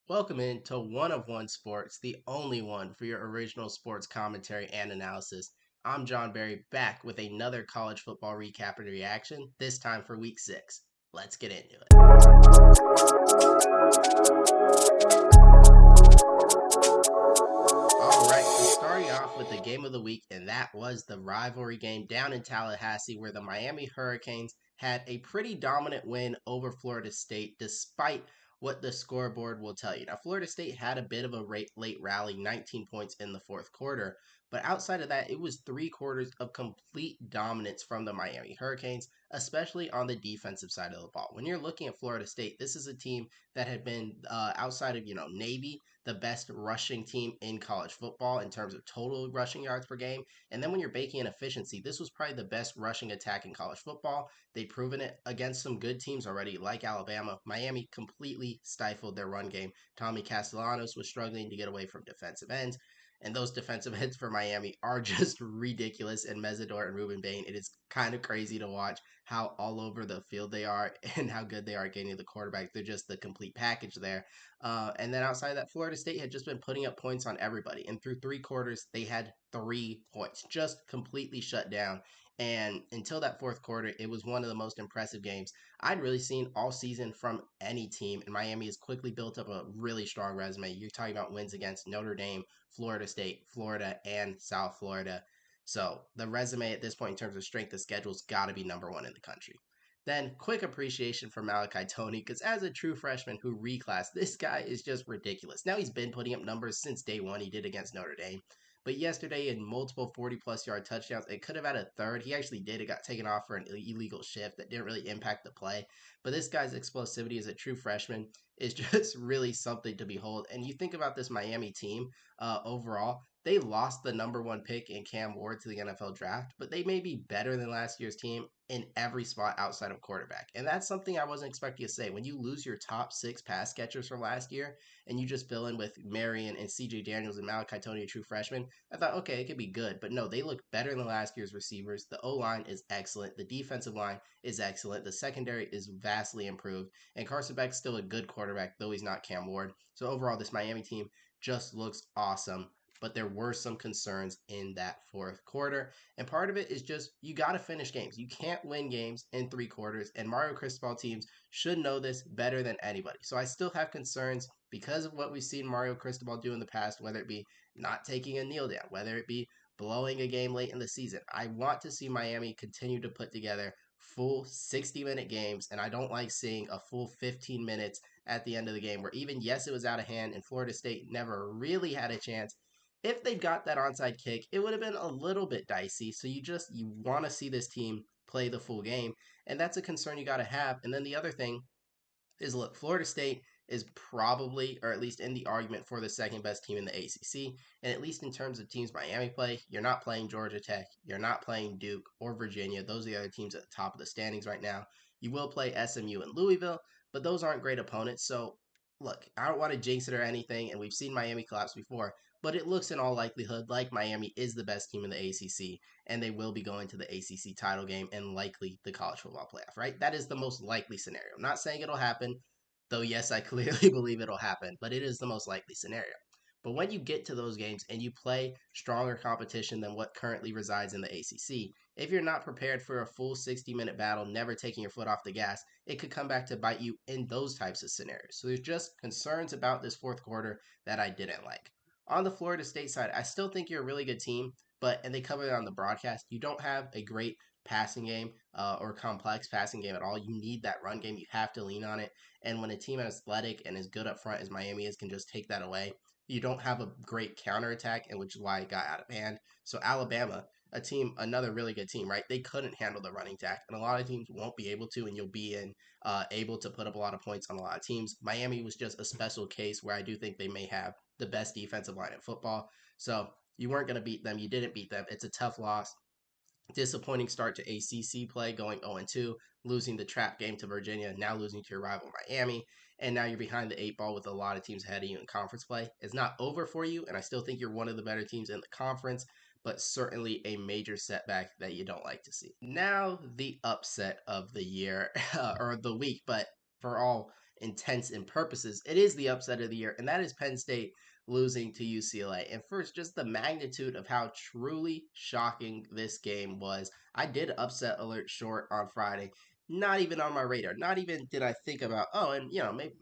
Welcome into One of One Sports, the only one for your original sports commentary and analysis. I'm John Barry, back with another college football recap and reaction, this time for week 6. Let's get into it. All right, so starting off with the game of the week, and that was the rivalry game down in Tallahassee, where the Miami Hurricanes had a pretty dominant win over Florida State, despite what the scoreboard will tell you. Now, Florida State had a bit of a late rally, 19 points in the fourth quarter, but outside of that, it was 3 quarters of complete dominance from the Miami Hurricanes, especially on the defensive side of the ball. When you're looking at Florida State, this is a team that had been outside of Navy, the best rushing team in college football in terms of total rushing yards per game. And then when you're baking in efficiency, this was probably the best rushing attack in college football. They've proven it against some good teams already, like Alabama. Miami completely stifled their run game. Tommy Castellanos was struggling to get away from defensive ends. And those defensive ends for Miami are just ridiculous. And Mesidor and Ruben Bain, it is kind of crazy to watch how all over the field they are and how good they are at getting the quarterback. They're just the complete package there. And then outside of that, Florida State had just been putting up points on everybody. And through 3 quarters, they had 3 points, just completely shut down. And until that fourth quarter, it was one of the most impressive games I'd really seen all season from any team. And Miami has quickly built up a really strong resume. You're talking about wins against Notre Dame, Florida State, Florida, and South Florida. So the resume at this point in terms of strength of schedule's got to be number one in the country. Then, quick appreciation for Malachi Tony, because as a true freshman who reclassed, this guy is just ridiculous. Now, he's been putting up numbers since day one. He did against Notre Dame. But yesterday, in multiple 40-plus yard touchdowns, it could have had a third. He actually did. It got taken off for an illegal shift that didn't really impact the play. But this guy's explosivity as a true freshman is just really something to behold. And you think about this Miami team overall, they lost the number one pick in Cam Ward to the NFL draft, but they may be better than last year's team in every spot outside of quarterback. And that's something I wasn't expecting to say. When you lose your top 6 pass catchers from last year and you just fill in with Marion and CJ Daniels and Malachi Tony, a true freshman, I thought, okay, it could be good. But no, they look better than last year's receivers. The O line is excellent. The defensive line is excellent. The secondary is vastly improved. And Carson Beck's still a good quarterback, though he's not Cam Ward. So overall, this Miami team just looks awesome, but there were some concerns in that fourth quarter. And part of it is just you got to finish games. You can't win games in 3 quarters, and Mario Cristobal teams should know this better than anybody. So I still have concerns because of what we've seen Mario Cristobal do in the past, whether it be not taking a kneel down, whether it be blowing a game late in the season. I want to see Miami continue to put together full 60-minute games, and I don't like seeing a full 15 minutes at the end of the game where even, yes, it was out of hand and Florida State never really had a chance. If they got that onside kick, it would have been a little bit dicey. So you want to see this team play the full game, and that's a concern you got to have. And then the other thing is, look, Florida State is probably, or at least in the argument for the second best team in the ACC. And at least in terms of teams Miami play, you're not playing Georgia Tech, you're not playing Duke or Virginia. Those are the other teams at the top of the standings right now. You will play SMU and Louisville, but those aren't great opponents. So, look, I don't want to jinx it or anything, and we've seen Miami collapse before, but it looks in all likelihood like Miami is the best team in the ACC, and they will be going to the ACC title game and likely the college football playoff, right? That is the most likely scenario. I'm not saying it'll happen, though, yes, I clearly believe it'll happen, but it is the most likely scenario. But when you get to those games and you play stronger competition than what currently resides in the ACC, if you're not prepared for a full 60-minute battle, never taking your foot off the gas, it could come back to bite you in those types of scenarios. So there's just concerns about this fourth quarter that I didn't like. On the Florida State side, I still think you're a really good team, and they covered it on the broadcast, you don't have a great passing game or complex passing game at all. You need that run game. You have to lean on it. And when a team as athletic and as good up front as Miami is can just take that away, you don't have a great counterattack, and which is why it got out of hand. So Alabama, a team, another really good team, right? They couldn't handle the running attack, and a lot of teams won't be able to, and you'll be able to put up a lot of points on a lot of teams. Miami was just a special case where I do think they may have the best defensive line in football. So you weren't going to beat them. You didn't beat them. It's a tough loss. Disappointing start to ACC play, going 0-2, losing the trap game to Virginia, now losing to your rival Miami, and now you're behind the 8 ball with a lot of teams ahead of you in conference play. It's not over for you, and I still think you're one of the better teams in the conference, but certainly a major setback that you don't like to see. Now, the upset of the year, or the week, but for all intents and purposes, it is the upset of the year, and that is Penn State losing to UCLA. And first, just the magnitude of how truly shocking this game was. I did upset alert short on Friday. Not even on my radar. Not even did I think about, oh, and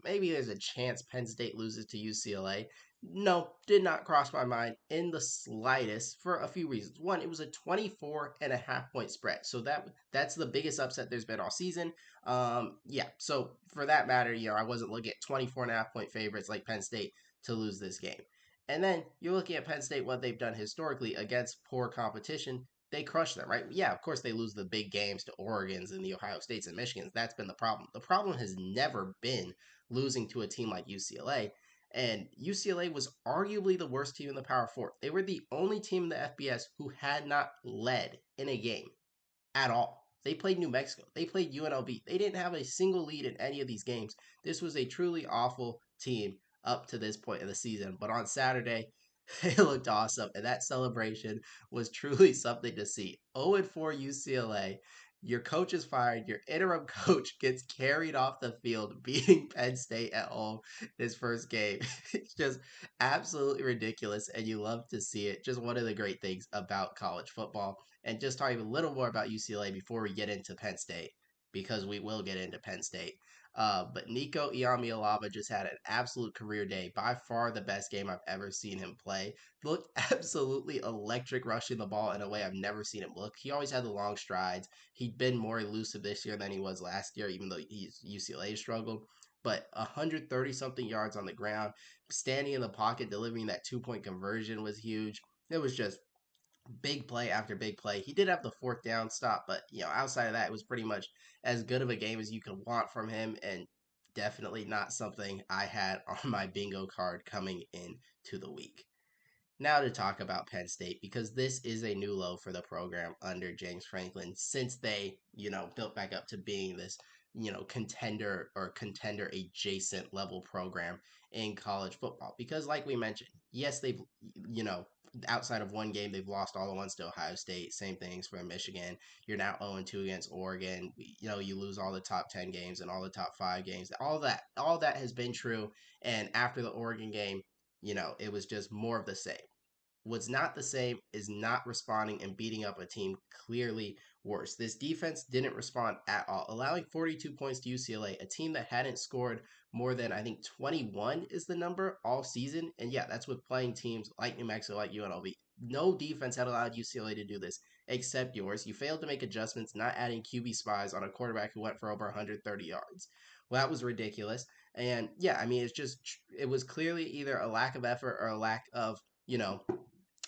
maybe there's a chance Penn State loses to UCLA. No, did not cross my mind in the slightest for a few reasons. One, it was a 24.5 point spread. So that's the biggest upset there's been all season. Yeah, so for that matter, I wasn't looking at 24.5 point favorites like Penn State to lose this game. And then you're looking at Penn State, what they've done historically against poor competition. They crush them, right? Yeah, of course they lose the big games to Oregons and the Ohio States and Michigans. That's been the problem. The problem has never been losing to a team like UCLA. And UCLA was arguably the worst team in the Power Four. They were the only team in the FBS who had not led in a game at all. They played New Mexico. They played UNLV. They didn't have a single lead in any of these games. This was a truly awful team up to this point in the season. But on Saturday, it looked awesome. And that celebration was truly something to see. 0-4 UCLA. Your coach is fired. Your interim coach gets carried off the field, beating Penn State at home his first game. It's just absolutely ridiculous. And you love to see it. Just one of the great things about college football. And just talking a little more about UCLA before we get into Penn State, because we will get into Penn State. But Nico Iamaleava just had an absolute career day. By far the best game I've ever seen him play. Looked absolutely electric rushing the ball in a way I've never seen him look. He always had the long strides. He'd been more elusive this year than he was last year, even though UCLA struggled. But 130 something yards on the ground, standing in the pocket, delivering that 2 point conversion was huge. It was just big play after big play. He did have the fourth down stop, but outside of that, it was pretty much as good of a game as you could want from him, and definitely not something I had on my bingo card coming into the week. Now to talk about Penn State, because this is a new low for the program under James Franklin since they, built back up to being this, contender or contender adjacent level program in college football. Because like we mentioned, yes, they've, you know, outside of one game, they've lost all the ones to Ohio State. Same things for Michigan. You're now 0-2 against Oregon. You lose all the top 10 games and all the top 5 games. All that has been true. And after the Oregon game, it was just more of the same. What's not the same is not responding and beating up a team clearly worse. This defense didn't respond at all, allowing 42 points to UCLA, a team that hadn't scored more than, I think, 21 is the number all season. And yeah, that's with playing teams like New Mexico, like UNLV. No defense had allowed UCLA to do this except yours. You failed to make adjustments, not adding QB spies on a quarterback who went for over 130 yards. Well, that was ridiculous. And yeah, I mean, it was clearly either a lack of effort or a lack of, you know,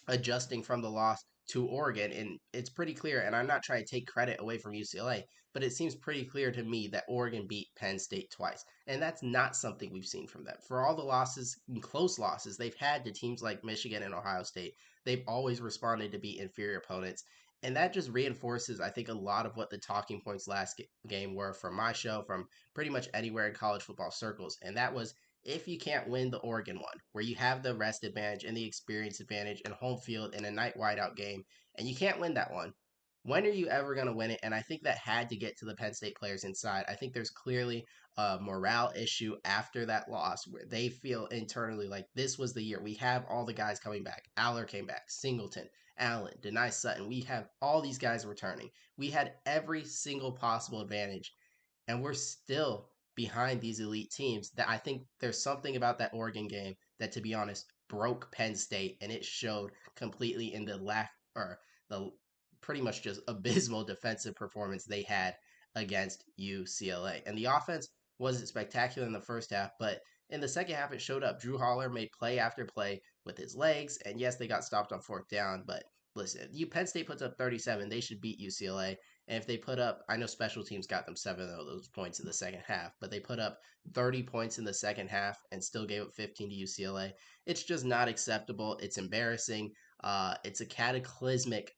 adjusting from the loss to Oregon. And it's pretty clear, and I'm not trying to take credit away from UCLA, but it seems pretty clear to me that Oregon beat Penn State twice. And that's not something we've seen from them. For all the losses, close losses, they've had to teams like Michigan and Ohio State, they've always responded to beat inferior opponents. And that just reinforces, I think, a lot of what the talking points last game were from my show, from pretty much anywhere in college football circles. And that was, if you can't win the Oregon one, where you have the rest advantage and the experience advantage and home field in a night whiteout game, and you can't win that one, when are you ever going to win it? And I think that had to get to the Penn State players inside. I think there's clearly a morale issue after that loss where they feel internally like this was the year. We have all the guys coming back. Aller came back, Singleton, Allen, Denai Sutton. We have all these guys returning. We had every single possible advantage, and we're still behind these elite teams. That I think there's something about that Oregon game that, to be honest, broke Penn State, and it showed completely in the lack or the pretty much just abysmal defensive performance they had against UCLA. And the offense wasn't spectacular in the first half, but in the second half, it showed up. Drew Holler made play after play with his legs, and yes, they got stopped on fourth down, but listen, you Penn State puts up 37, they should beat UCLA. And if they put up, I know special teams got them 7 of those points in the second half, but they put up 30 points in the second half and still gave up 15 to UCLA. It's just not acceptable. It's embarrassing. It's a cataclysmic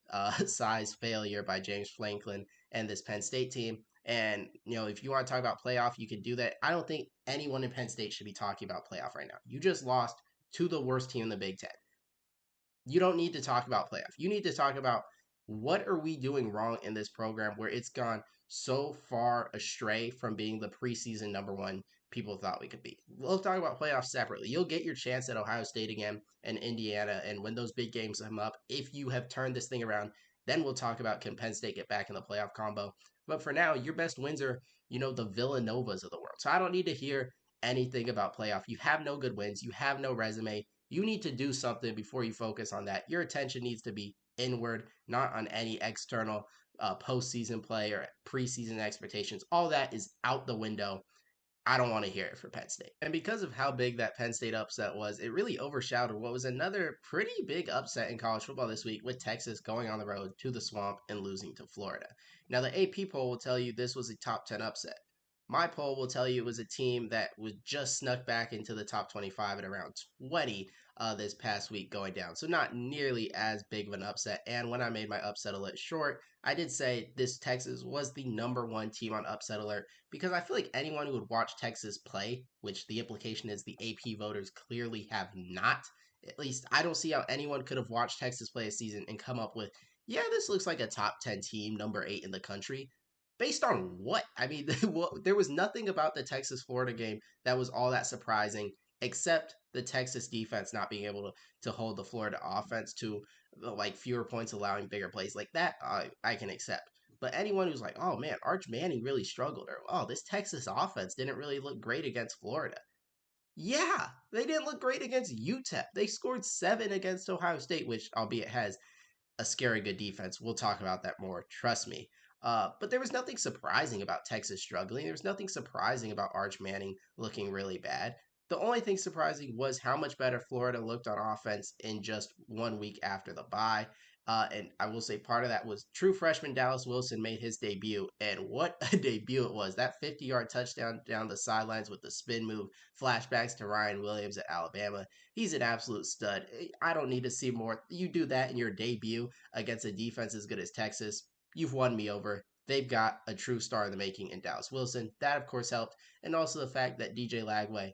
size failure by James Franklin and this Penn State team. And, if you want to talk about playoff, you can do that. I don't think anyone in Penn State should be talking about playoff right now. You just lost to the worst team in the Big Ten. You don't need to talk about playoff. You need to talk about what are we doing wrong in this program where it's gone so far astray from being the preseason number one people thought we could be. We'll talk about playoffs separately. You'll get your chance at Ohio State again and Indiana, and when those big games come up, if you have turned this thing around, then we'll talk about can Penn State get back in the playoff combo. But for now, your best wins are, the Villanovas of the world. So I don't need to hear anything about playoff. You have no good wins. You have no resume. You need to do something before you focus on that. Your attention needs to be inward, not on any external postseason play or preseason expectations. All that is out the window. I don't want to hear it for Penn State. And because of how big that Penn State upset was, it really overshadowed what was another pretty big upset in college football this week with Texas going on the road to the swamp and losing to Florida. Now, the AP poll will tell you this was a top 10 upset. My poll will tell you it was a team that was just snuck back into the top 25 at around 20 this past week going down. So not nearly as big of an upset. And when I made my upset alert short, I did say this Texas was the number one team on upset alert because I feel like anyone who would watch Texas play, which the implication is the AP voters clearly have not, at least I don't see how anyone could have watched Texas play a season and come up with, yeah, this looks like a top 10 team, number 8 in the country. Based on what? I mean, there was nothing about the Texas Florida game that was all that surprising, except the Texas defense not being able to hold the Florida offense to like fewer points, allowing bigger plays like that. I can accept. But anyone who's like, oh man, Arch Manning really struggled, or oh, this Texas offense didn't really look great against Florida. Yeah, they didn't look great against UTEP. They scored 7 against Ohio State, which, albeit, has a scary good defense. We'll talk about that more. Trust me. But there was nothing surprising about Texas struggling. There was nothing surprising about Arch Manning looking really bad. The only thing surprising was how much better Florida looked on offense in just 1 week after the bye. And I will say part of that was true freshman Dallas Wilson made his debut. And what a debut it was. That 50-yard touchdown down the sidelines with the spin move, flashbacks to Ryan Williams at Alabama. He's an absolute stud. I don't need to see more. You do that in your debut against a defense as good as Texas. You've won me over. They've got a true star in the making in Dallas Wilson. That, of course, helped. And also the fact that DJ Lagway,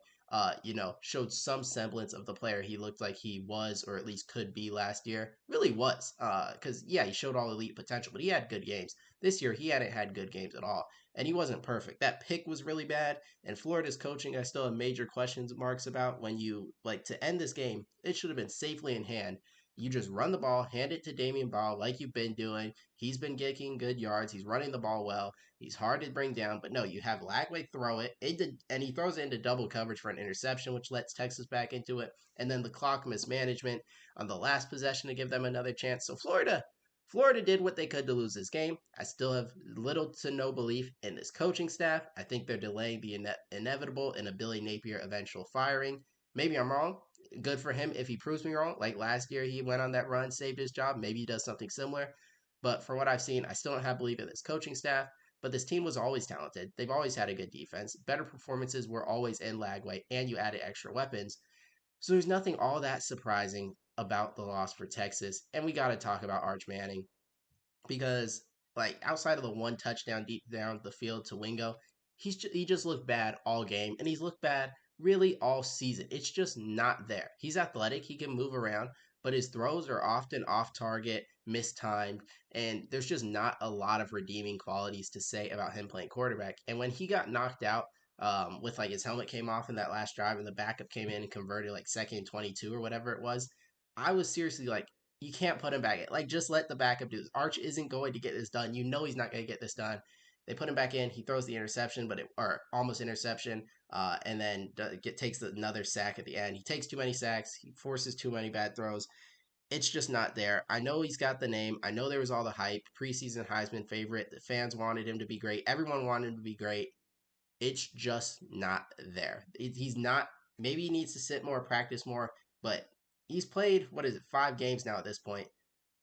showed some semblance of the player he looked like he was, or at least could be last year. Really was. Because, yeah, he showed all elite potential, but he had good games. This year, he hadn't had good games at all. And he wasn't perfect. That pick was really bad. And Florida's coaching, I still have major questions marks about. When you, like, to end this game, it should have been safely in hand. You just run the ball, hand it to Damian Ball like you've been doing. He's been getting good yards. He's running the ball well. He's hard to bring down, but no, you have Lagway throw it, and he throws it into double coverage for an interception, which lets Texas back into it. And then the clock mismanagement on the last possession to give them another chance. So Florida did what they could to lose this game. I still have little to no belief in this coaching staff. I think they're delaying the inevitable and a Billy Napier eventual firing. Maybe I'm wrong. Good for him if he proves me wrong. Like last year, he went on that run, saved his job. Maybe he does something similar. But from what I've seen, I still don't have belief in this coaching staff. But this team was always talented. They've always had a good defense. Better performances were always in Lagway, and you added extra weapons. So there's nothing all that surprising about the loss for Texas. And we got to talk about Arch Manning because, like, outside of the one touchdown deep down the field to Wingo, he just looked bad all game, and he's looked bad really all season. It's just not there. He's athletic, he can move around, but his throws are often off target, mistimed, and there's just not a lot of redeeming qualities to say about him playing quarterback. And when he got knocked out, with like his helmet came off in that last drive and the backup came in and converted like second and 22 or whatever it was, I was seriously like, you can't put him back in. Like, just let the backup do this. Arch isn't going to get this done. You know he's not going to get this done. They put him back in. He throws the interception, or almost interception, and then takes another sack at the end. He takes too many sacks. He forces too many bad throws. It's just not there. I know he's got the name. I know there was all the hype. Preseason Heisman favorite. The fans wanted him to be great. Everyone wanted him to be great. It's just not there. He's not. Maybe he needs to sit more, practice more, but he's played, what is it, 5 games now at this point.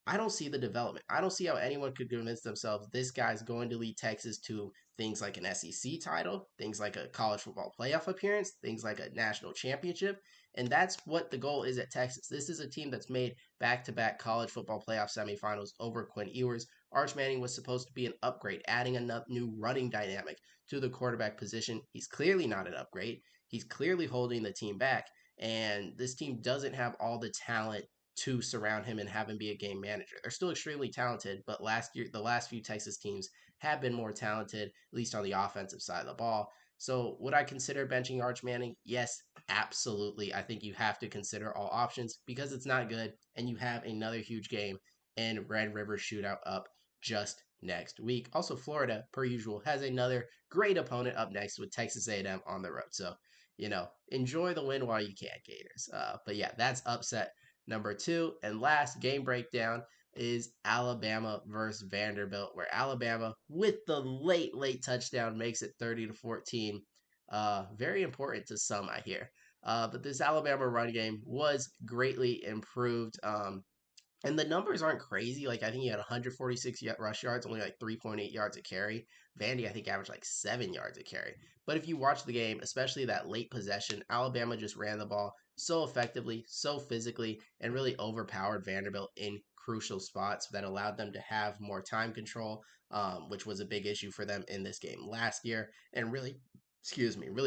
I don't see the development. I don't see how anyone could convince themselves this guy's going to lead Texas to things like an SEC title, things like a college football playoff appearance, things like a national championship. And that's what the goal is at Texas. This is a team that's made back to back college football playoff semifinals over Quinn Ewers. Arch Manning was supposed to be an upgrade, adding a new running dynamic to the quarterback position. He's clearly not an upgrade. He's clearly holding the team back. And this team doesn't have all the talent to surround him and have him be a game manager. They're still extremely talented, but the last few Texas teams have been more talented, at least on the offensive side of the ball. So, would I consider benching Arch Manning? Yes, absolutely. I think you have to consider all options because it's not good, and you have another huge game in Red River Shootout up just next week. Also, Florida, per usual, has another great opponent up next with Texas A&M on the road. So, enjoy the win while you can, Gators. But yeah, that's upset number two. And last game breakdown is Alabama versus Vanderbilt, where Alabama, with the late touchdown, makes it 30-14. Very important to some, I hear. But this Alabama run game was greatly improved. And the numbers aren't crazy. Like, I think he had 146 rush yards, only like 3.8 yards a carry. Vandy, I think, averaged like 7 yards a carry. But if you watch the game, especially that late possession, Alabama just ran the ball so effectively, so physically, and really overpowered Vanderbilt in crucial spots that allowed them to have more time control, which was a big issue for them in this game last year, and really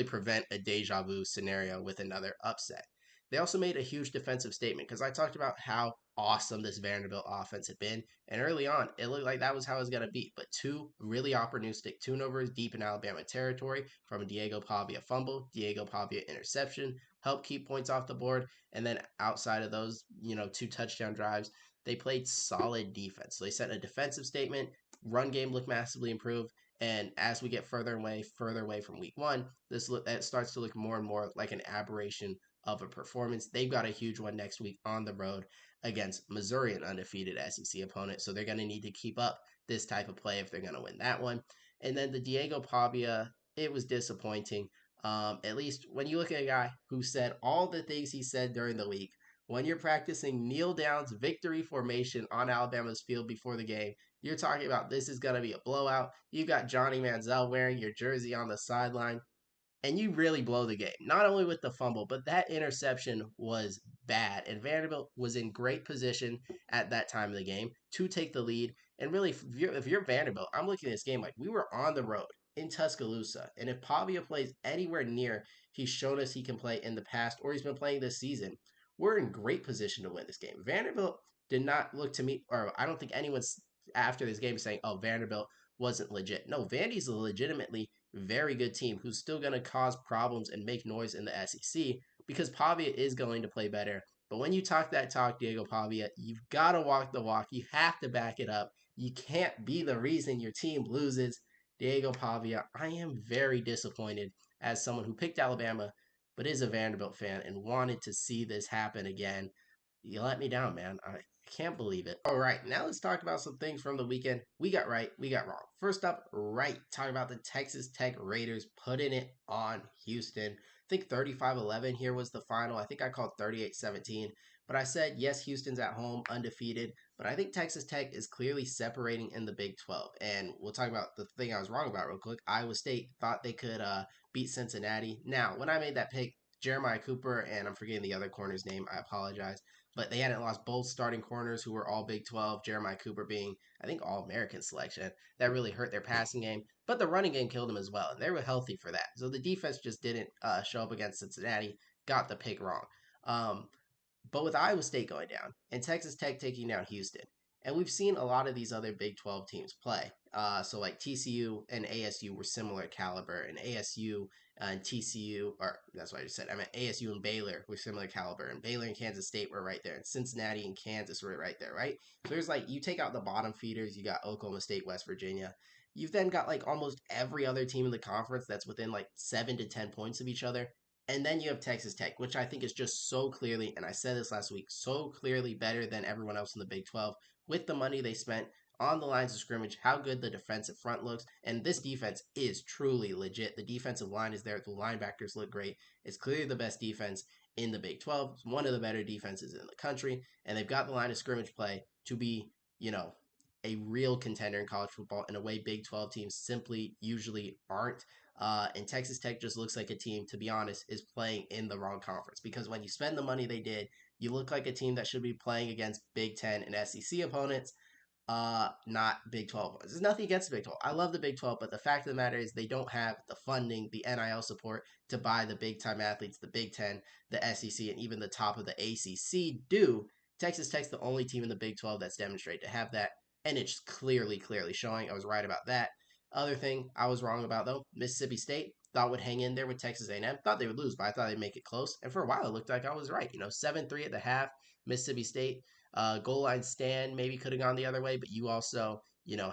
prevent a deja vu scenario with another upset. They also made a huge defensive statement because I talked about how awesome this Vanderbilt offense had been. And early on, it looked like that was how it was going to be. But two really opportunistic turnovers deep in Alabama territory from a Diego Pavia fumble, Diego Pavia interception, helped keep points off the board. And then outside of those, two touchdown drives, they played solid defense. So they set a defensive statement. Run game looked massively improved. And as we get further away from week one, that starts to look more and more like an aberration of a performance. They've got a huge one next week on the road against Missouri, an undefeated SEC opponent. So they're going to need to keep up this type of play if they're going to win that one. And then the Diego Pavia, it was disappointing. At least when you look at a guy who said all the things he said during the week, when you're practicing kneel downs victory formation on Alabama's field before the game, you're talking about this is going to be a blowout. You've got Johnny Manziel wearing your jersey on the sideline and you really blow the game. Not only with the fumble, but that interception was bad. And Vanderbilt was in great position at that time of the game to take the lead. And really, if you're Vanderbilt, I'm looking at this game like we were on the road in Tuscaloosa. And if Pavia plays anywhere near he's shown us he can play in the past or he's been playing this season, we're in great position to win this game. Vanderbilt did not look to me, or I don't think anyone's after this game saying, oh, Vanderbilt wasn't legit. No, Vandy's a legitimately very good team who's still going to cause problems and make noise in the SEC because Pavia is going to play better. But when you talk that talk, Diego Pavia, you've got to walk the walk. You have to back it up. You can't be the reason your team loses. Diego Pavia, I am very disappointed as someone who picked Alabama but is a Vanderbilt fan and wanted to see this happen again. You let me down, man. I can't believe it. All right, now let's talk about some things from the weekend. We got right, we got wrong. First up, right, talking about the Texas Tech Raiders putting it on Houston. I think 35-11 here was the final. I think I called 38-17. But I said, yes, Houston's at home, undefeated. But I think Texas Tech is clearly separating in the Big 12. And we'll talk about the thing I was wrong about real quick. Iowa State thought they could beat Cincinnati. Now, when I made that pick, Jeremiah Cooper, and I'm forgetting the other corner's name, I apologize, but they hadn't lost both starting corners who were all Big 12, Jeremiah Cooper being, I think, all American selection. That really hurt their passing game, but the running game killed them as well, and they were healthy for that. So the defense just didn't show up against Cincinnati, got the pick wrong. Um, but with Iowa State going down and Texas Tech taking down Houston, and we've seen a lot of these other Big 12 teams play. So like TCU and ASU were similar caliber, and ASU and TCU, or that's what I just said. I meant ASU and Baylor were similar caliber, and Baylor and Kansas State were right there, and Cincinnati and Kansas were right there, right? So there's like you take out the bottom feeders, you got Oklahoma State, West Virginia. You've then got like almost every other team in the conference that's within like 7 to 10 points of each other. And then you have Texas Tech, which I think is just so clearly, and I said this last week, so clearly better than everyone else in the Big 12 with the money they spent on the lines of scrimmage, how good the defensive front looks. And this defense is truly legit. The defensive line is there. The linebackers look great. It's clearly the best defense in the Big 12. It's one of the better defenses in the country. And they've got the line of scrimmage play to be, a real contender in college football in a way Big 12 teams simply usually aren't. And Texas Tech just looks like a team, to be honest, is playing in the wrong conference because when you spend the money they did, you look like a team that should be playing against Big 10 and SEC opponents, not Big 12 ones. There's nothing against the Big 12. I love the Big 12, but the fact of the matter is they don't have the funding, the NIL support to buy the big time athletes, the Big 10, the SEC, and even the top of the ACC do. Texas Tech's the only team in the Big 12 that's demonstrated to have that, and it's clearly showing. I was right about that. Other thing I was wrong about though, Mississippi State thought would hang in there with Texas A&M. Thought they would lose, but I thought they'd make it close. And for a while, it looked like I was right. 7-3 at the half. Mississippi State goal line stand maybe could have gone the other way, but you also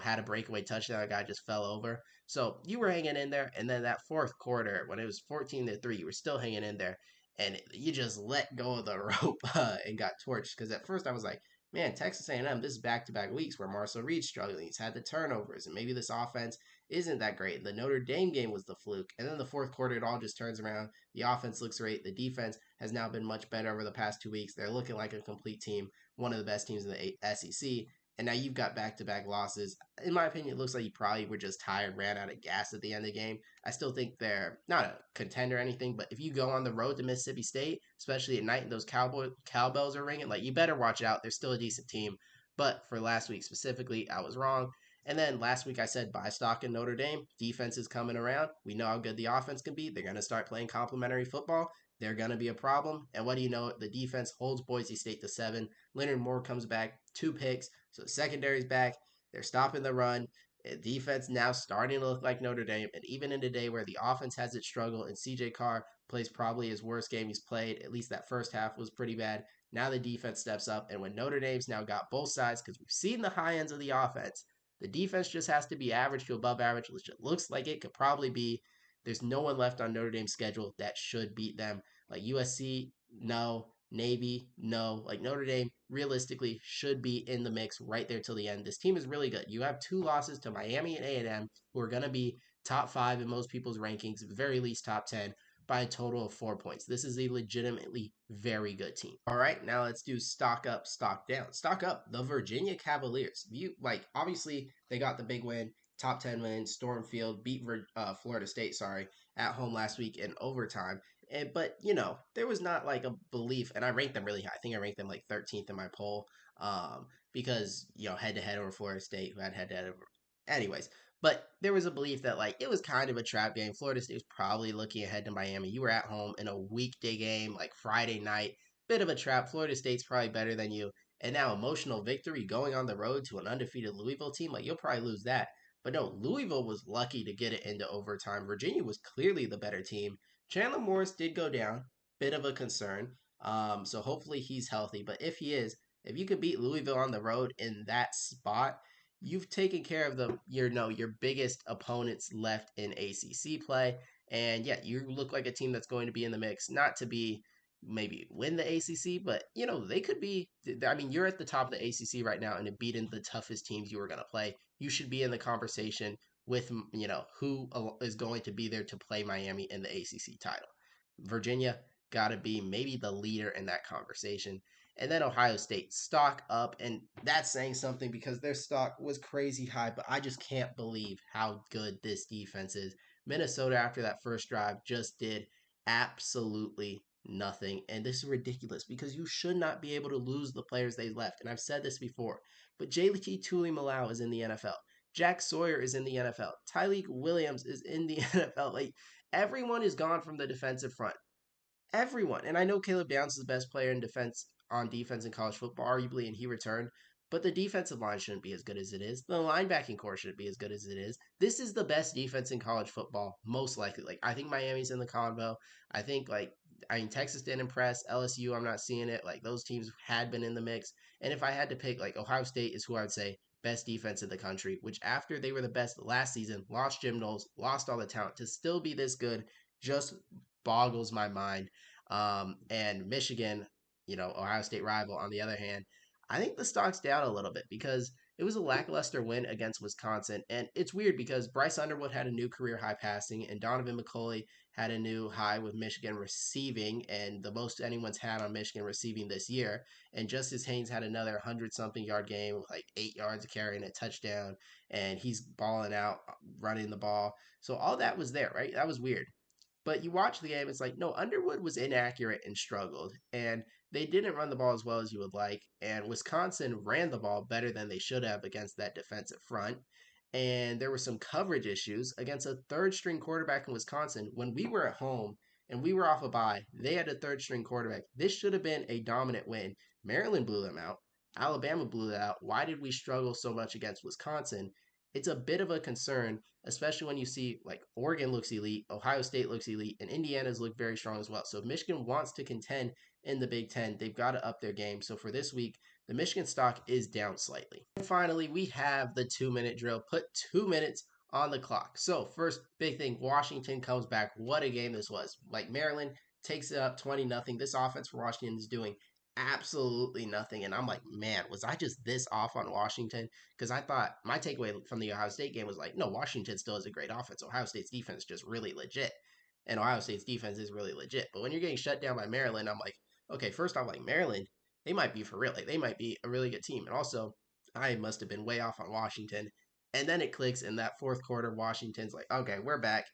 had a breakaway touchdown. A guy just fell over. So you were hanging in there. And then that fourth quarter, when it was 14-3, you were still hanging in there. And you just let go of the rope and got torched. Because at first I was like, man, Texas A&M, this is back-to-back weeks where Marcel Reed's struggling. He's had the turnovers, and maybe this offense isn't that great. The Notre Dame game was the fluke. And then the fourth quarter, it all just turns around. The offense looks great. The defense has now been much better over the past 2 weeks. They're looking like a complete team, one of the best teams in the SEC. And now you've got back to back losses. In my opinion, it looks like you probably were just tired, ran out of gas at the end of the game. I still think they're not a contender or anything, but if you go on the road to Mississippi State, especially at night and those cowbells are ringing, like you better watch out. They're still a decent team. But for last week specifically, I was wrong. And then last week I said buy stock in Notre Dame. Defense is coming around. We know how good the offense can be. They're going to start playing complementary football. They're going to be a problem. And what do you know? The defense holds Boise State to 7. Leonard Moore comes back, 2 picks. So the secondary's back. They're stopping the run. Defense now starting to look like Notre Dame. And even in a day where the offense has its struggle and CJ Carr plays probably his worst game he's played, at least that first half was pretty bad. Now the defense steps up. And when Notre Dame's now got both sides, because we've seen the high ends of the offense, the defense just has to be average to above average, which it looks like it could probably be. There's no one left on Notre Dame's schedule that should beat them. Like USC, no. Navy, no. Like Notre Dame, realistically, should be in the mix right there till the end. This team is really good. You have 2 losses to Miami and A&M, who are going to be top 5 in most people's rankings, very least top 10, by a total of 4 points. This is a legitimately very good team. All right, now let's do stock up, stock down. Stock up, the Virginia Cavaliers. Obviously they got the big win, top 10 win. Storm Field beat Florida State, at home last week in overtime. But there was not like a belief, and I ranked them really high. I think I ranked them like 13th in my poll, because head to head over Florida State, who had head to head over. Anyways, but there was a belief that like it was kind of a trap game. Florida State was probably looking ahead to Miami. You were at home in a weekday game, like Friday night, bit of a trap. Florida State's probably better than you, and now emotional victory going on the road to an undefeated Louisville team. Like you'll probably lose that. But no, Louisville was lucky to get it into overtime. Virginia was clearly the better team. Chandler Morris did go down, bit of a concern. So hopefully he's healthy. But if he is, if you could beat Louisville on the road in that spot, you've taken care of your biggest opponents left in ACC play. And yeah, you look like a team that's going to be in the mix, not to be maybe win the ACC, but they could be. I mean, you're at the top of the ACC right now, and have beaten the toughest teams you were going to play. You should be in the conversation with who is going to be there to play Miami in the ACC title. Virginia got to be maybe the leader in that conversation. And then Ohio State stock up, and that's saying something because their stock was crazy high, but I just can't believe how good this defense is. Minnesota, after that first drive, just did absolutely nothing. And this is ridiculous because you should not be able to lose the players they left. And I've said this before, but JT Tuimoloau is in the NFL. Jack Sawyer is in the NFL. Tyleik Williams is in the NFL. Like everyone is gone from the defensive front. Everyone. And I know Caleb Downs is the best player in defense in college football, arguably, and he returned. But the defensive line shouldn't be as good as it is. The linebacking core shouldn't be as good as it is. This is the best defense in college football, most likely. Like I think Miami's in the convo. I think Texas didn't impress. LSU, I'm not seeing it. Like those teams had been in the mix. And if I had to pick, like Ohio State is who I would say best defense in the country, which after they were the best last season, lost Jim Knowles, lost all the talent, to still be this good just boggles my mind. And Michigan, Ohio State rival, on the other hand, I think the stock's down a little bit because it was a lackluster win against Wisconsin. And it's weird because Bryce Underwood had a new career high passing, and Donovan McCulley had a new high with Michigan receiving, and the most anyone's had on Michigan receiving this year. And Justice Haynes had another 100-something yard game with like 8 yards of carry and a touchdown, and he's balling out, running the ball. So all that was there, right? That was weird. But you watch the game, it's like, no, Underwood was inaccurate and struggled. And they didn't run the ball as well as you would like. And Wisconsin ran the ball better than they should have against that defensive front. And there were some coverage issues against a third string quarterback in Wisconsin. When we were at home and we were off a bye, they had a third string quarterback. This should have been a dominant win. Maryland blew them out. Alabama blew that out. Why did we struggle so much against Wisconsin? it's a bit of a concern, especially when you see like Oregon looks elite, Ohio State looks elite, and Indiana's look very strong as well. So if Michigan wants to contend in the Big Ten, they've got to up their game. So for this week, the Michigan stock is down slightly. And finally, we have the 2 minute drill. Put 2 minutes on the clock. So first big thing, Washington comes back. What a game this was. Like Maryland takes it up 20-0. This offense for Washington is doing absolutely nothing. And I'm like, man, was I just this off on Washington? Because I thought my takeaway from the Ohio State game was like, no, Washington still has a great offense. Ohio State's defense is just really legit. And Ohio State's defense is really legit. But when you're getting shut down by Maryland, I'm like, okay, first off, like Maryland, they might be for real. Like they might be a really good team. And also, I must have been way off on Washington. And then it clicks in that fourth quarter. Washington's like, okay, we're back.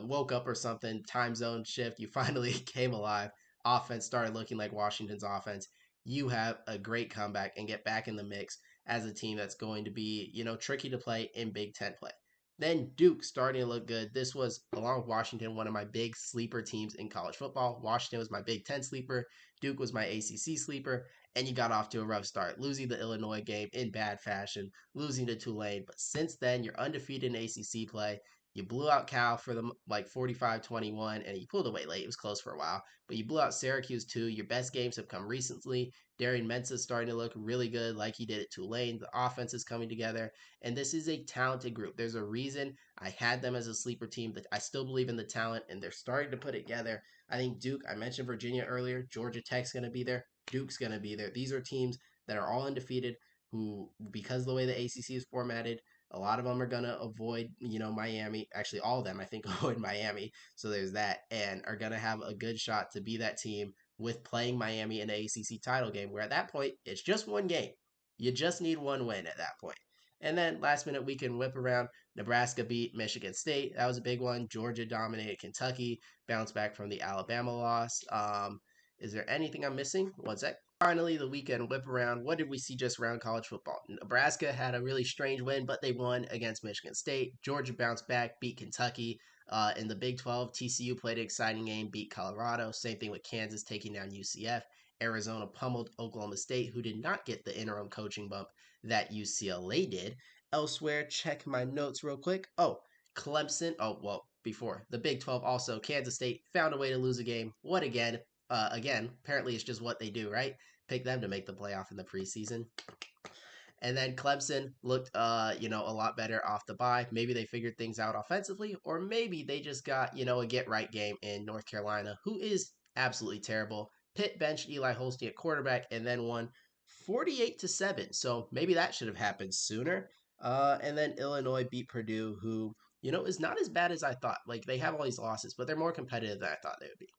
Woke up or something, time zone shift. You finally came alive. Offense started looking like Washington's offense. You have a great comeback and get back in the mix as a team that's going to be, tricky to play in Big Ten play. Then Duke starting to look good. This was, along with Washington, one of my big sleeper teams in college football. Washington was my Big Ten sleeper. Duke was my ACC sleeper. And you got off to a rough start, losing the Illinois game in bad fashion, losing to Tulane. But since then, you're undefeated in ACC play. You blew out Cal for the like 45-21, and you pulled away late. It was close for a while, but you blew out Syracuse too. Your best games have come recently. Darian Mensah is starting to look really good, like he did at Tulane. The offense is coming together, and this is a talented group. There's a reason I had them as a sleeper team. That I still believe in the talent, and they're starting to put it together. I think Duke. I mentioned Virginia earlier. Georgia Tech's going to be there. Duke's going to be there. These are teams that are all undefeated who, because of the way the ACC is formatted, a lot of them are going to avoid, Miami. Actually, all of them, I think, avoid Miami. So there's that, and are going to have a good shot to be that team with playing Miami in the ACC title game, where at that point, it's just one game. You just need one win at that point. And then last minute, we can whip around. Nebraska beat Michigan State. That was a big one. Georgia dominated Kentucky, bounced back from the Alabama loss. Is there anything I'm missing? One sec. Finally, the weekend whip around. What did we see just around college football? Nebraska had a really strange win, but they won against Michigan State. Georgia bounced back, beat Kentucky. In the Big 12, TCU played an exciting game, beat Colorado. Same thing with Kansas taking down UCF. Arizona pummeled Oklahoma State, who did not get the interim coaching bump that UCLA did. Elsewhere, check my notes real quick. Oh, Clemson. Oh, well, before the Big 12, also Kansas State found a way to lose a game. What again? Again, apparently it's just what they do, right? Pick them to make the playoff in the preseason. And then Clemson looked, a lot better off the bye. Maybe they figured things out offensively, or maybe they just got, a get right game in North Carolina, who is absolutely terrible. Pitt benched Eli Holstein at quarterback and then won 48-7. So maybe that should have happened sooner. And then Illinois beat Purdue, who, is not as bad as I thought. Like they have all these losses, but they're more competitive than I thought they would be.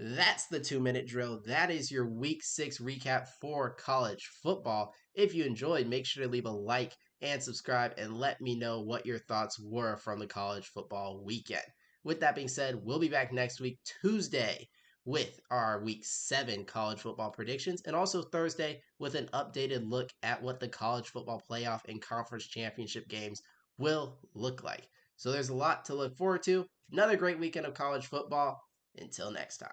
That's the 2 minute drill. That is your week 6 recap for college football. If you enjoyed, make sure to leave a like and subscribe and let me know what your thoughts were from the college football weekend. With that being said, we'll be back next week, Tuesday, with our week 7 college football predictions, and also Thursday with an updated look at what the college football playoff and conference championship games will look like. So there's a lot to look forward to. Another great weekend of college football. Until next time.